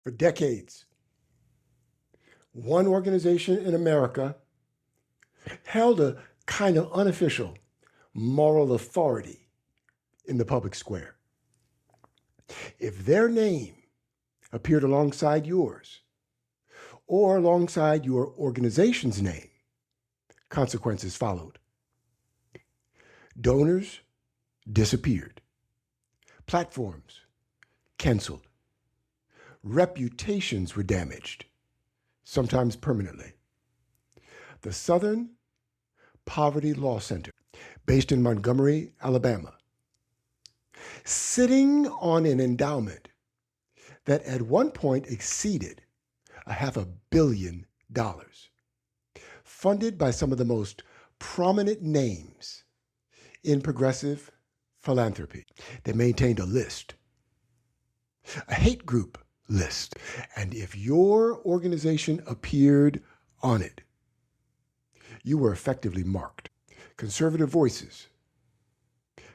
For decades, one organization in America held a kind of unofficial moral authority in the public square. If their name appeared alongside yours or alongside your organization's name, consequences followed. Donors disappeared. Platforms canceled. Reputations were damaged, sometimes permanently. The Southern Poverty Law Center, based in Montgomery, Alabama, sitting on an endowment that at one point exceeded $500 million, funded by some of the most prominent names in progressive philanthropy. They maintained a list, a hate group list, and if your organization appeared on it, you were effectively marked. Conservative voices,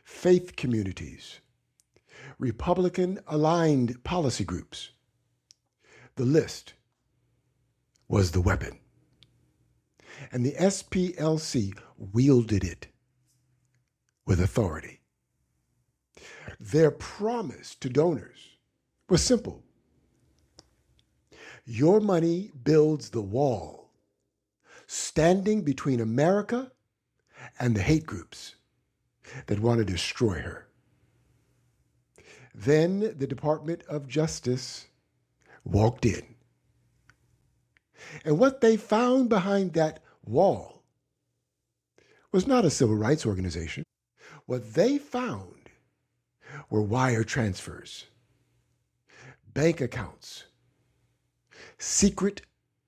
faith communities, Republican-aligned policy groups. The list was the weapon. And the SPLC wielded it with authority. Their promise to donors was simple. Your money builds the wall standing between America and the hate groups that want to destroy her. Then the Department of Justice walked in. And what they found behind that wall was not a civil rights organization. What they found were wire transfers, bank accounts, secret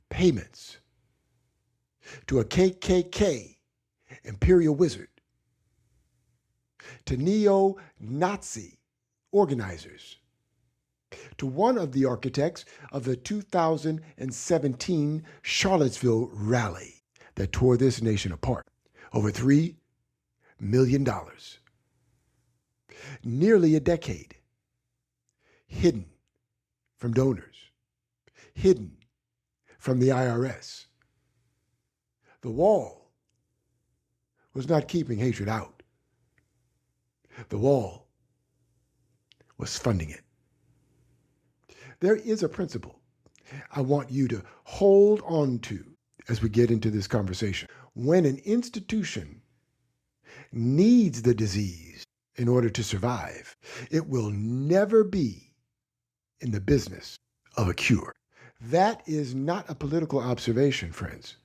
payments to a KKK imperial wizard, to neo-Nazi organizers, to one of the architects of the 2017 Charlottesville rally that tore this nation apart. Over $3 million. Nearly a decade hidden from donors, hidden from the IRS. The wall was not keeping hatred out. The wall was funding it. There is a principle I want you to hold on to as we get into this conversation. When an institution needs the disease in order to survive, it will never be in the business of a cure. That is not a political observation, friends.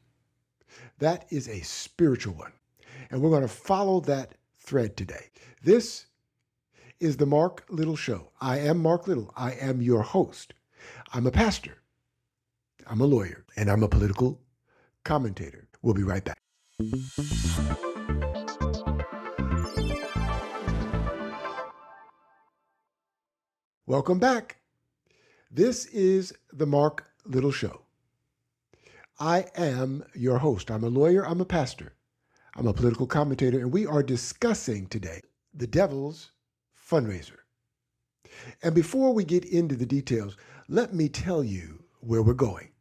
That is a spiritual one. And we're going to follow that thread today. This is the Marc Little Show. I am Marc Little. I am your host. I'm a pastor. I'm a lawyer. And I'm a political commentator. We'll be right back. Welcome back. This is the Marc Little Show. I am your host. I'm a lawyer. I'm a pastor. I'm a political commentator, and we are discussing today the devil's fundraiser. And before we get into the details, let me tell you where we're going.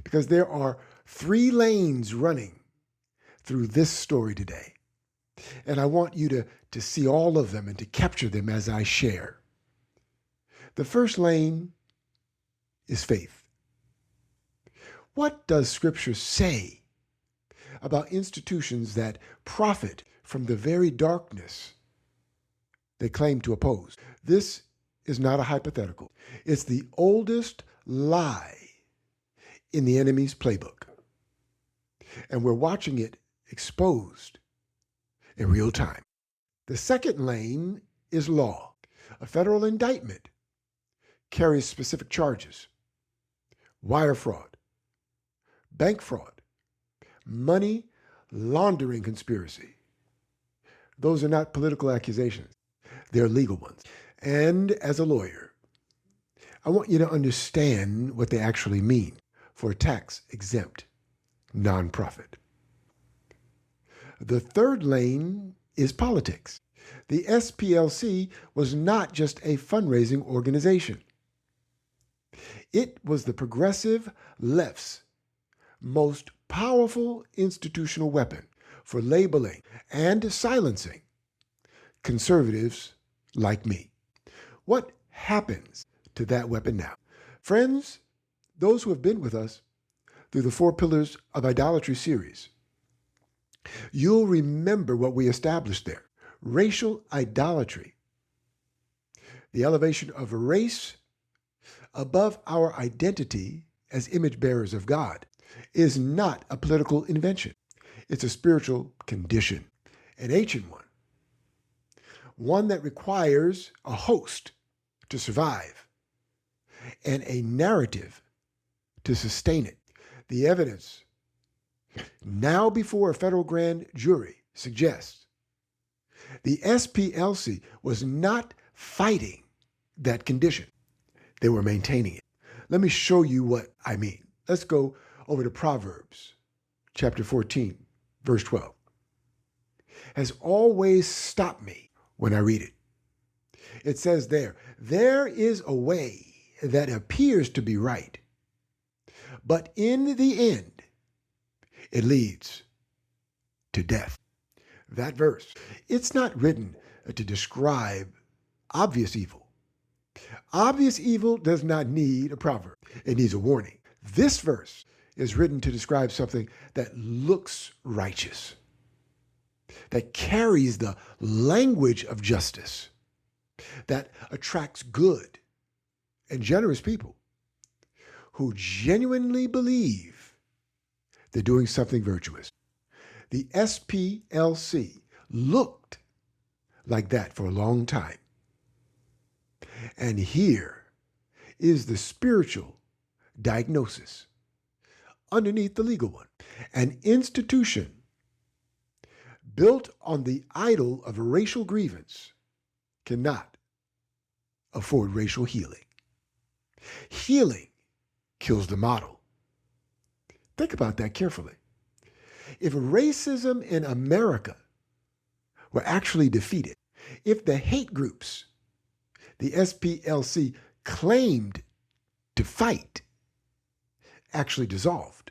Because there are 3 lanes running through this story today. And I want you to see all of them and to capture them as I share. The first lane is faith. What does Scripture say about institutions that profit from the very darkness they claim to oppose? This is not a hypothetical. It's the oldest lie in the enemy's playbook. And we're watching it exposed in real time. The second lane is law. A federal indictment carries specific charges: wire fraud, bank fraud, money laundering conspiracy. Those are not political accusations. They're legal ones. And as a lawyer, I want you to understand what they actually mean for a tax-exempt nonprofit. The third lane is politics. The SPLC was not just a fundraising organization. It was the progressive left's most powerful institutional weapon for labeling and silencing conservatives like me. What happens to that weapon now? Friends, those who have been with us through the Four Pillars of Idolatry series, you'll remember what we established there. Racial idolatry, the elevation of race above our identity as image bearers of God, is not a political invention. It's a spiritual condition, an ancient one that requires a host to survive and a narrative to sustain it. The evidence now before a federal grand jury suggests the SPLC was not fighting that condition. They were maintaining it. Let me show you what I mean. Let's go over to Proverbs chapter 14, verse 12. Has always stopped me when I read it. It says there is a way that appears to be right, but in the end, it leads to death. That verse, it's not written to describe obvious evil. Obvious evil does not need a proverb. It needs a warning. This verse is written to describe something that looks righteous, that carries the language of justice, that attracts good and generous people who genuinely believe they're doing something virtuous. The SPLC looked like that for a long time. And here is the spiritual diagnosis underneath the legal one. An institution built on the idol of racial grievance cannot afford racial healing. Healing kills the model. Think about that carefully. If racism in America were actually defeated, if the hate groups the SPLC claimed to fight actually dissolved,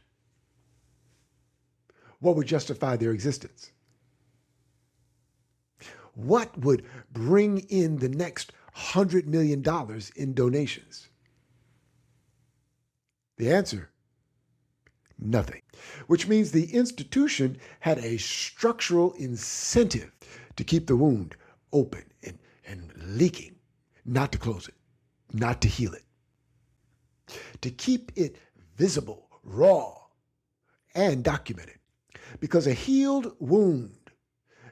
what would justify their existence? What would bring in the next $100 million in donations? The answer, nothing. Which means the institution had a structural incentive to keep the wound open and leaking, not to close it, not to heal it, to keep it visible, raw, and documented. Because a healed wound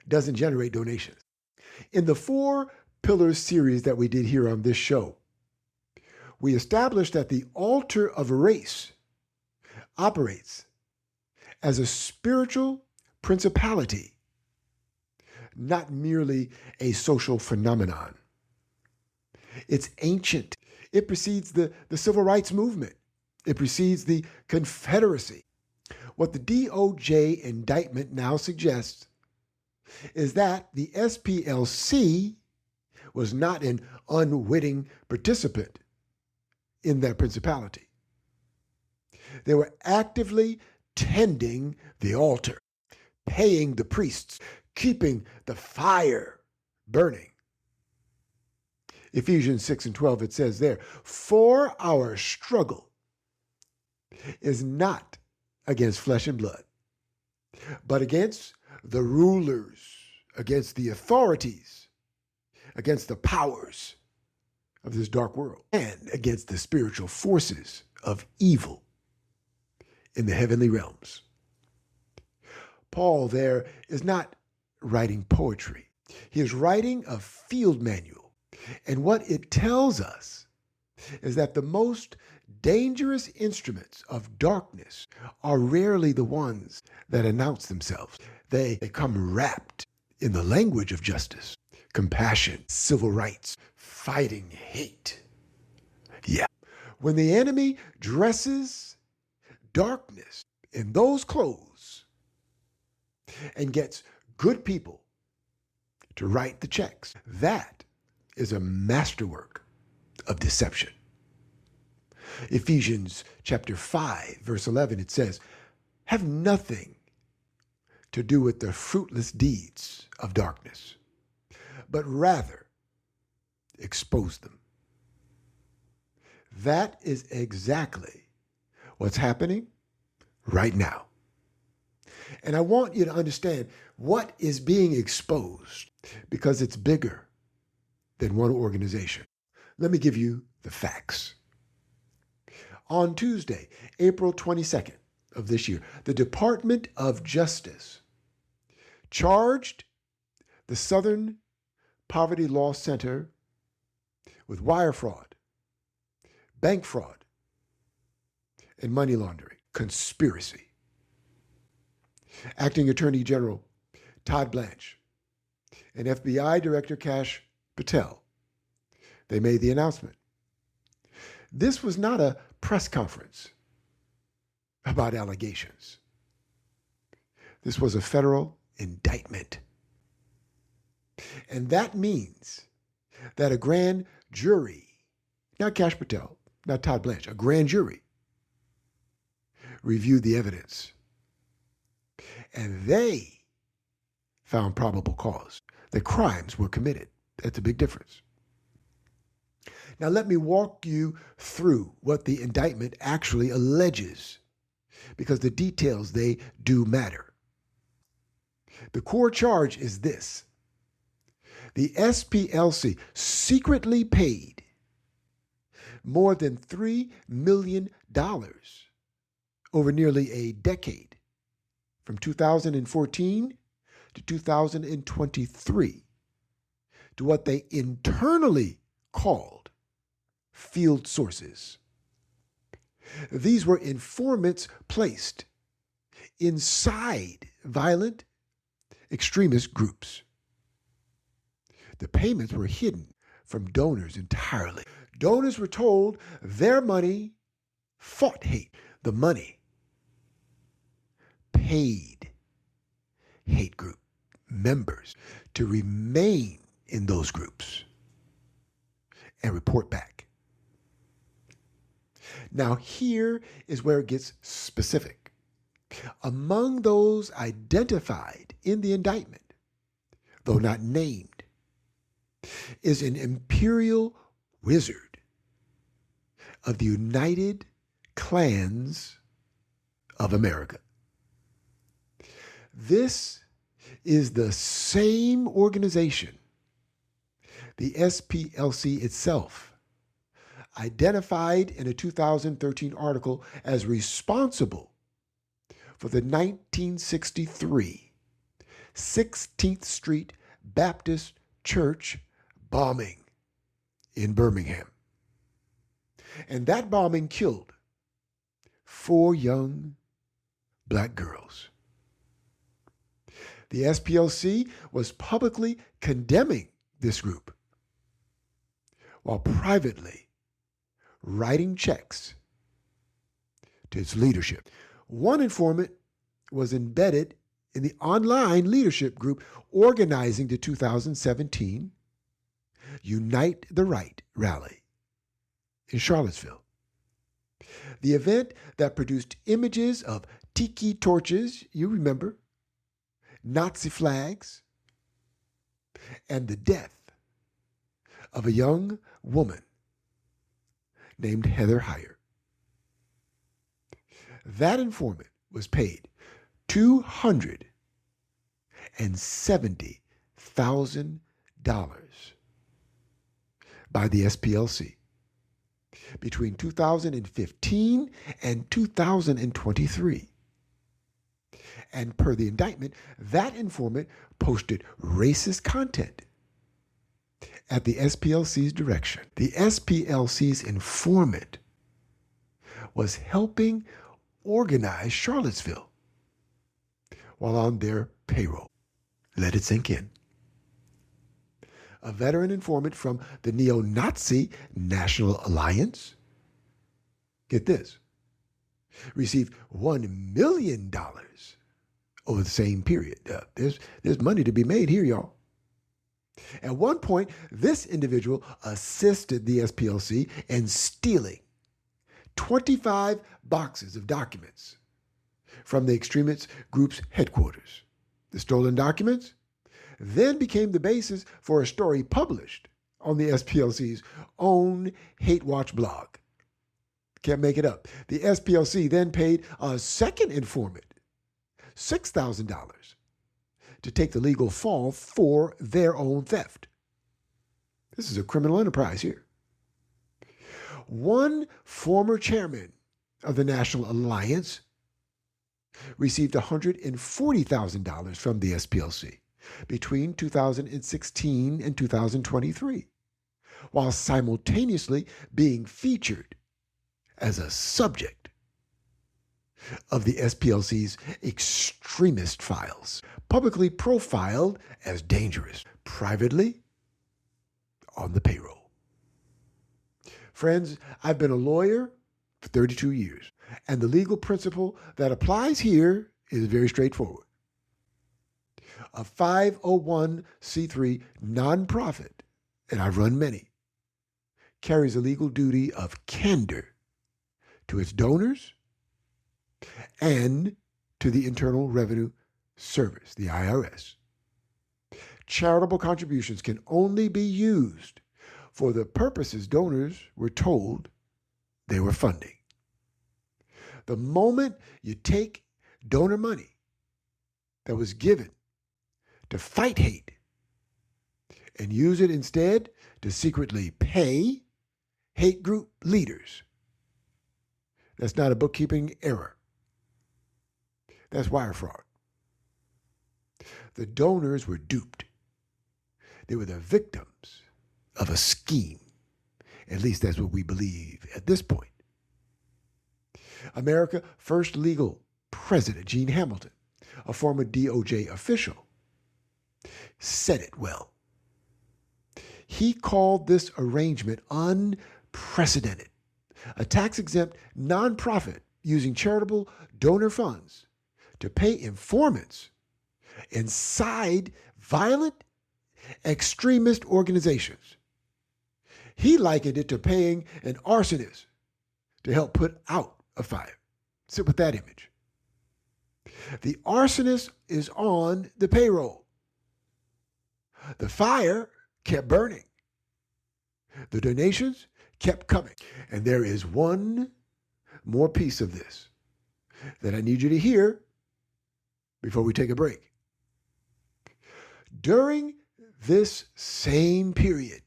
doesn't generate donations. In the Four Pillars series that we did here on this show, we established that the altar of race operates as a spiritual principality, not merely a social phenomenon. It's ancient. It precedes the civil rights movement. It precedes the Confederacy. What the DOJ indictment now suggests is that the SPLC was not an unwitting participant in that principality. They were actively tending the altar, paying the priests, keeping the fire burning. Ephesians 6:12, it says there, for our struggle is not against flesh and blood, but against the rulers, against the authorities, against the powers of this dark world, and against the spiritual forces of evil in the heavenly realms. Paul there is not writing poetry. He is writing a field manual. And what it tells us is that the most dangerous instruments of darkness are rarely the ones that announce themselves. They come wrapped in the language of justice, compassion, civil rights, fighting hate. Yeah. When the enemy dresses darkness in those clothes, and gets good people to write the checks. That is a masterwork of deception. Ephesians chapter 5, verse 11, it says, have nothing to do with the fruitless deeds of darkness, but rather expose them. That is exactly what's happening right now. And I want you to understand what is being exposed, because it's bigger than one organization. Let me give you the facts. On Tuesday, April 22nd of this year, the Department of Justice charged the Southern Poverty Law Center with wire fraud, bank fraud, and money laundering, conspiracy. Acting Attorney General Todd Blanche and FBI Director Kash Patel, they made the announcement. This was not a press conference about allegations. This was a federal indictment. And that means that a grand jury, not Kash Patel, not Todd Blanche, a grand jury reviewed the evidence. And they found probable cause that crimes were committed. That's a big difference. Now, let me walk you through what the indictment actually alleges, because the details, they do matter. The core charge is this. The SPLC secretly paid more than $3 million over nearly a decade, from 2014 to 2023, to what they internally called field sources. These were informants placed inside violent extremist groups. The payments were hidden from donors entirely. Donors were told their money fought hate. The money paid hate group members to remain in those groups and report back. Now, here is where it gets specific. Among those identified in the indictment, though not named, is an imperial wizard of the United Klans of America. This is the same organization the SPLC itself identified in a 2013 article as responsible for the 1963 16th Street Baptist Church bombing in Birmingham. And that bombing killed 4 young black girls. The SPLC was publicly condemning this group, while privately writing checks to its leadership. One informant was embedded in the online leadership group organizing the 2017 Unite the Right rally in Charlottesville. The event that produced images of tiki torches, you remember, Nazi flags, and the death of a young woman named Heather Heyer. That was paid $270,000 by the SPLC between 2015 and 2023. And per the indictment, that informant posted racist content at the SPLC's direction. The SPLC's informant was helping organize Charlottesville while on their payroll. Let it sink in. A veteran informant from the neo-Nazi National Alliance, get this, received $1 million over the same period. There's money to be made here, y'all. At one point, this individual assisted the SPLC in stealing 25 boxes of documents from the extremist group's headquarters. The stolen documents then became the basis for a story published on the SPLC's own Hate Watch blog. Can't make it up. The SPLC then paid a second informant $6,000 to take the legal fall for their own theft. This is a criminal enterprise here. One former chairman of the National Alliance received $140,000 from the SPLC between 2016 and 2023, while simultaneously being featured as a subject of the SPLC's extremist files, publicly profiled as dangerous, privately on the payroll. Friends, I've been a lawyer for 32 years, and the legal principle that applies here is very straightforward. A 501c3 nonprofit, and I've run many, carries a legal duty of candor to its donors and to the Internal Revenue Service, the IRS. Charitable contributions can only be used for the purposes donors were told they were funding. The moment you take donor money that was given to fight hate and use it instead to secretly pay hate group leaders, that's not a bookkeeping error. That's wire fraud. The donors were duped. They were the victims of a scheme. At least that's what we believe at this point. America's first legal president, Gene Hamilton, a former DOJ official, said it well. He called this arrangement unprecedented. A tax-exempt nonprofit using charitable donor funds to pay informants inside violent extremist organizations. He likened it to paying an arsonist to help put out a fire. Sit with that image. The arsonist is on the payroll. The fire kept burning. The donations kept coming. And there is one more piece of this that I need you to hear before we take a break. During this same period,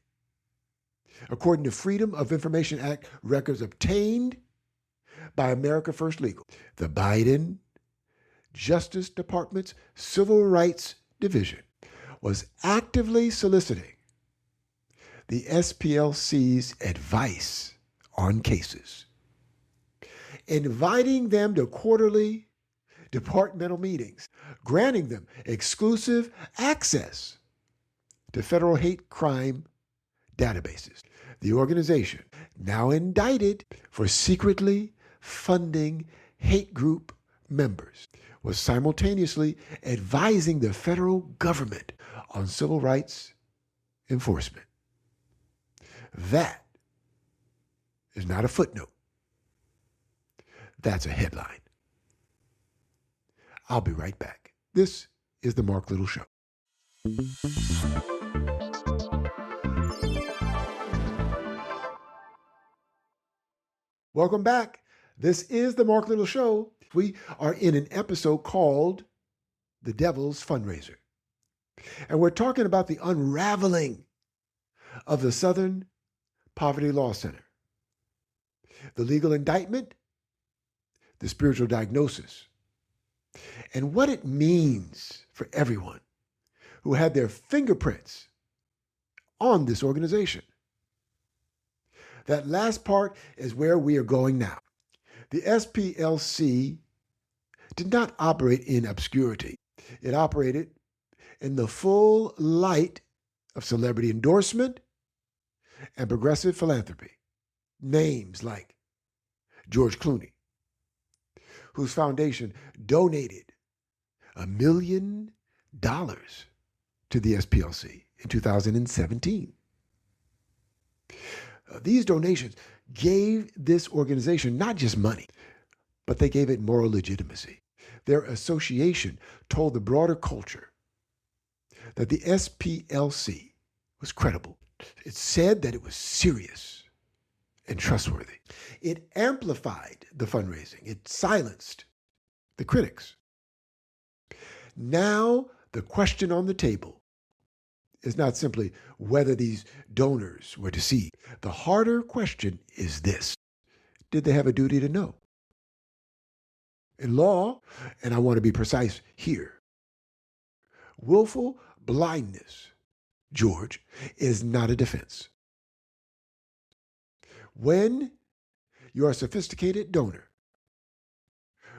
according to Freedom of Information Act records obtained by America First Legal, the Biden Justice Department's Civil Rights Division was actively soliciting the SPLC's advice on cases, inviting them to quarterly departmental meetings, granting them exclusive access to federal hate crime databases. The organization, now indicted for secretly funding hate group members, was simultaneously advising the federal government on civil rights enforcement. That is not a footnote. That's a headline. I'll be right back. This is the Marc Little Show. Welcome back. This is the Marc Little Show. We are in an episode called The Devil's Fundraiser. And we're talking about the unraveling of the Southern Poverty Law Center, the legal indictment, the spiritual diagnosis, and what it means for everyone who had their fingerprints on this organization. That last part is where we are going now. The SPLC did not operate in obscurity. It operated in the full light of celebrity endorsement and progressive philanthropy. Names like George Clooney, whose foundation donated $1 million to the SPLC in 2017. These donations gave this organization not just money, but they gave it moral legitimacy. Their association told the broader culture that the SPLC was credible. It said that it was serious and trustworthy. It amplified the fundraising. It silenced the critics. Now, the question on the table is not simply whether these donors were deceived. The harder question is this: did they have a duty to know? In law, and I want to be precise here, willful blindness, George, is not a defense. When you're a sophisticated donor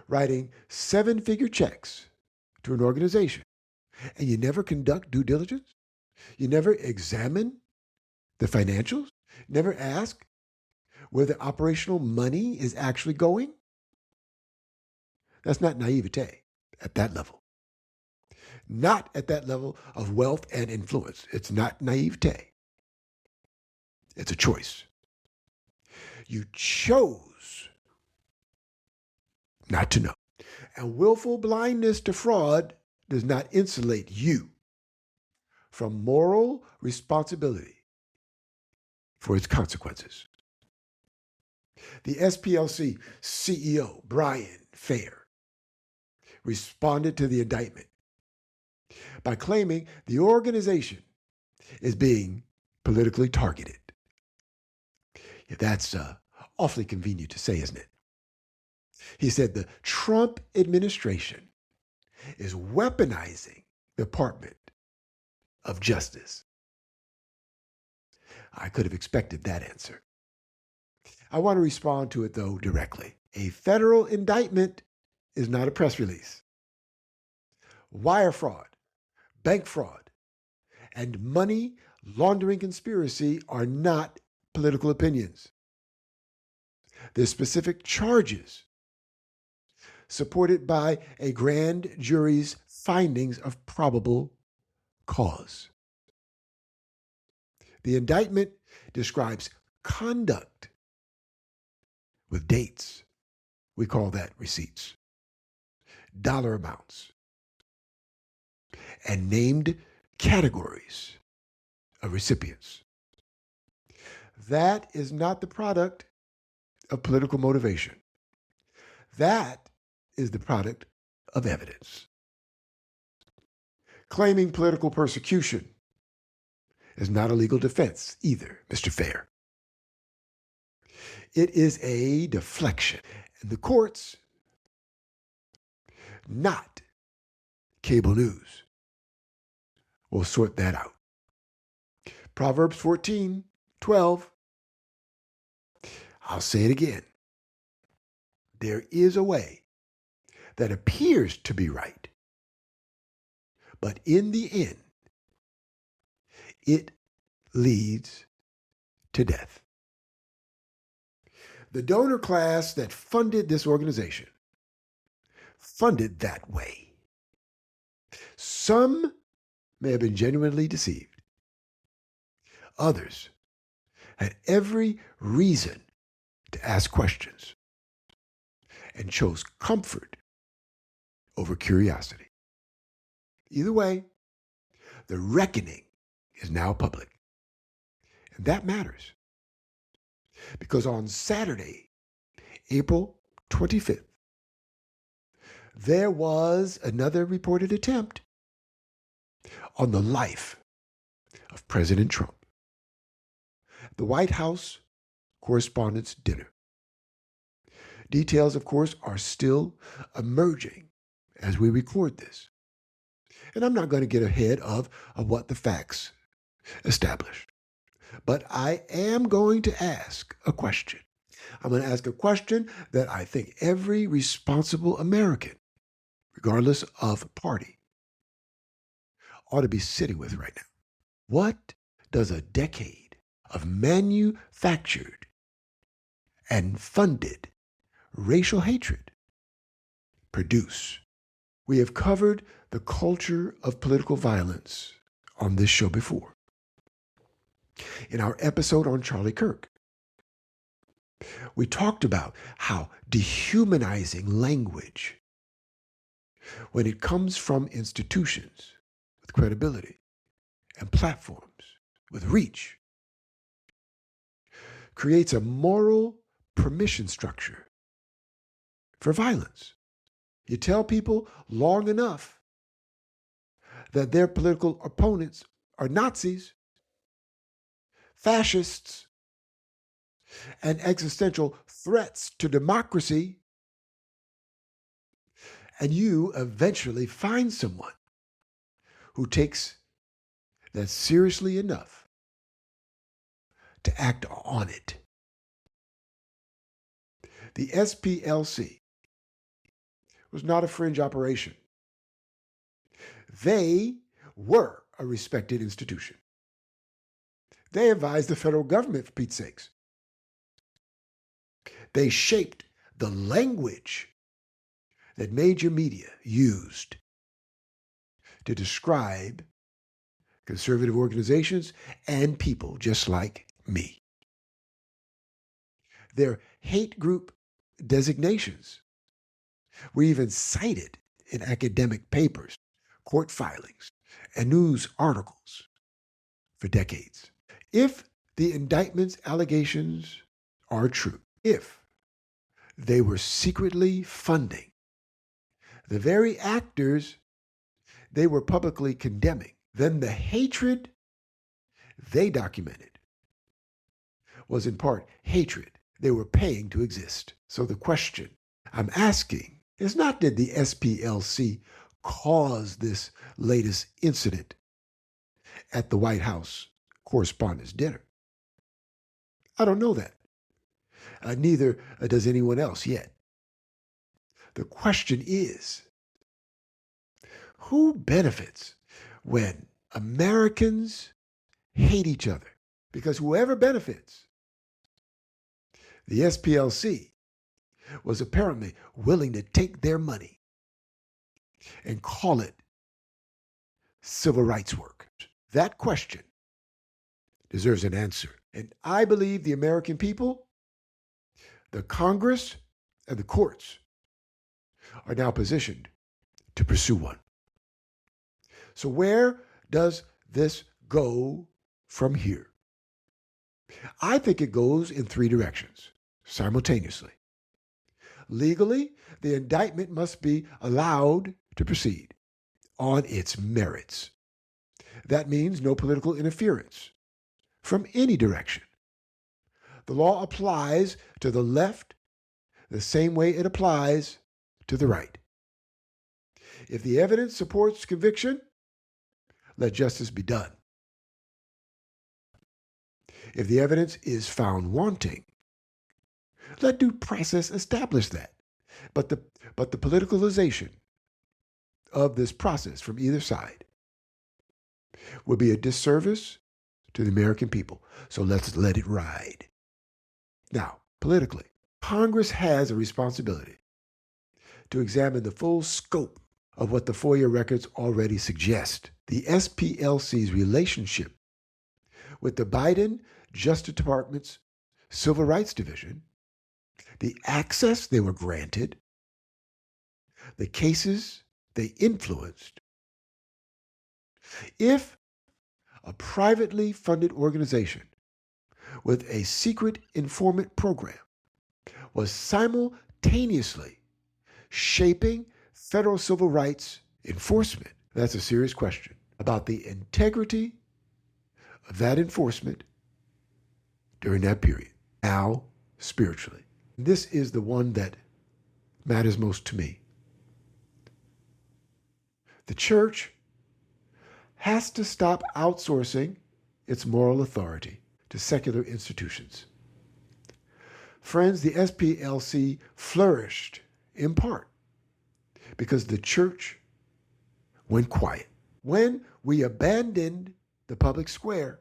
writing 7-figure checks to an organization and you never conduct due diligence, you never examine the financials, never ask where the operational money is actually going, that's not naivete at that level. Not at that level of wealth and influence. It's not naivete. It's a choice. You chose not to know. And willful blindness to fraud does not insulate you from moral responsibility for its consequences. The SPLC CEO, Brian Fair, responded to the indictment by claiming the organization is being politically targeted. Yeah, that's awfully convenient to say, isn't it? He said the Trump administration is weaponizing the Department of Justice. I could have expected that answer. I want to respond to it, though, directly. A federal indictment is not a press release. Wire fraud, bank fraud, and money laundering conspiracy are not political opinions. They're specific charges supported by a grand jury's findings of probable cause. The indictment describes conduct with dates. We call that receipts, dollar amounts, and named categories of recipients. That is not the product of political motivation. That is the product of evidence. Claiming political persecution is not a legal defense either, Mr. Fair. It is a deflection. And the courts, not cable news, will sort that out. Proverbs 14:12. I'll say it again. There is a way that appears to be right, but in the end, it leads to death. The donor class that funded this organization funded that way. Some may have been genuinely deceived. Others had every reason to ask questions and chose comfort over curiosity. Either way, the reckoning is now public. And that matters. Because on Saturday, April 25th, there was another reported attempt on the life of President Trump. The White House Correspondents' Dinner. Details, of course, are still emerging as we record this. And I'm not going to get ahead of what the facts establish. But I am going to ask a question. I'm going to ask a question that I think every responsible American, regardless of party, ought to be sitting with right now. What does a decade of manufactured and funded racial hatred produce We have covered the culture of political violence on this show before. In our episode on Charlie Kirk, we talked about how dehumanizing language, when it comes from institutions with credibility and platforms with reach, creates a moral permission structure for violence. You tell people long enough that their political opponents are Nazis, fascists, and existential threats to democracy, and you eventually find someone who takes that seriously enough to act on it. The SPLC was not a fringe operation. They were a respected institution. They advised the federal government, for Pete's sakes. They shaped the language that major media used to describe conservative organizations and people just like me. Their hate group designations were even cited in academic papers, court filings, and news articles for decades. If the indictment's allegations are true, if they were secretly funding the very actors they were publicly condemning, then the hatred they documented was in part hatred they were paying to exist. So the question I'm asking is not, did the SPLC cause this latest incident at the White House Correspondents' Dinner? I don't know that. Neither does anyone else yet. The question is, who benefits when Americans hate each other? Because whoever benefits, the SPLC was apparently willing to take their money and call it civil rights work. That question deserves an answer. And I believe the American people, the Congress, and the courts are now positioned to pursue one. So where does this go from here? I think it goes in three directions simultaneously. Legally, the indictment must be allowed to proceed on its merits. That means no political interference from any direction. The law applies to the left the same way it applies to the right. If the evidence supports conviction, let justice be done. If the evidence is found wanting, let due process establish that. But the politicalization of this process from either side would be a disservice to the American people. So let's let it ride. Now, politically, Congress has a responsibility to examine the full scope of what the FOIA records already suggest. The SPLC's relationship with the Biden Justice Department's Civil Rights Division, the access they were granted, the cases they influenced. If a privately funded organization with a secret informant program was simultaneously shaping federal civil rights enforcement, that's a serious question about the integrity of that enforcement during that period, now spiritually. This is the one that matters most to me. The church has to stop outsourcing its moral authority to secular institutions. Friends, the SPLC flourished in part because the church went quiet. When we abandoned the public square,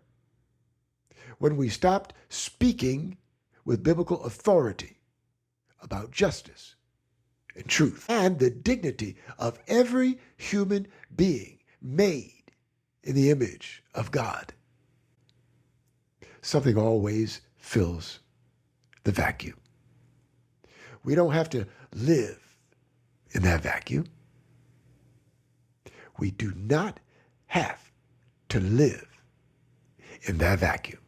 when we stopped speaking with biblical authority about justice and truth, and the dignity of every human being made in the image of God. Something always fills the vacuum. We don't have to live in that vacuum. We do not have to live in that vacuum.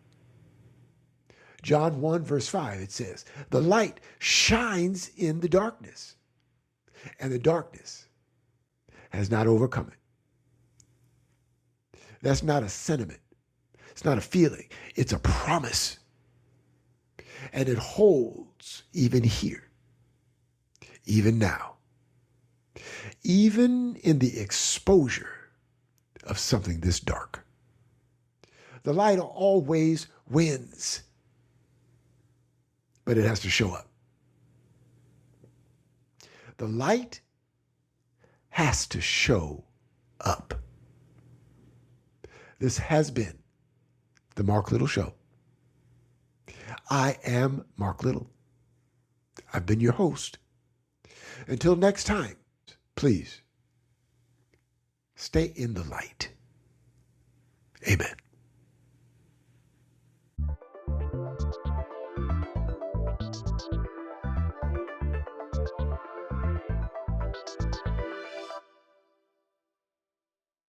John 1 verse 5, it says, the light shines in the darkness, and the darkness has not overcome it. That's not a sentiment. It's not a feeling. It's a promise. And it holds even here, even now, even in the exposure of something this dark. The light always wins, but it has to show up. The light has to show up. This has been the Marc Little Show. I am Marc Little. I've been your host. Until next time, please stay in the light. Amen.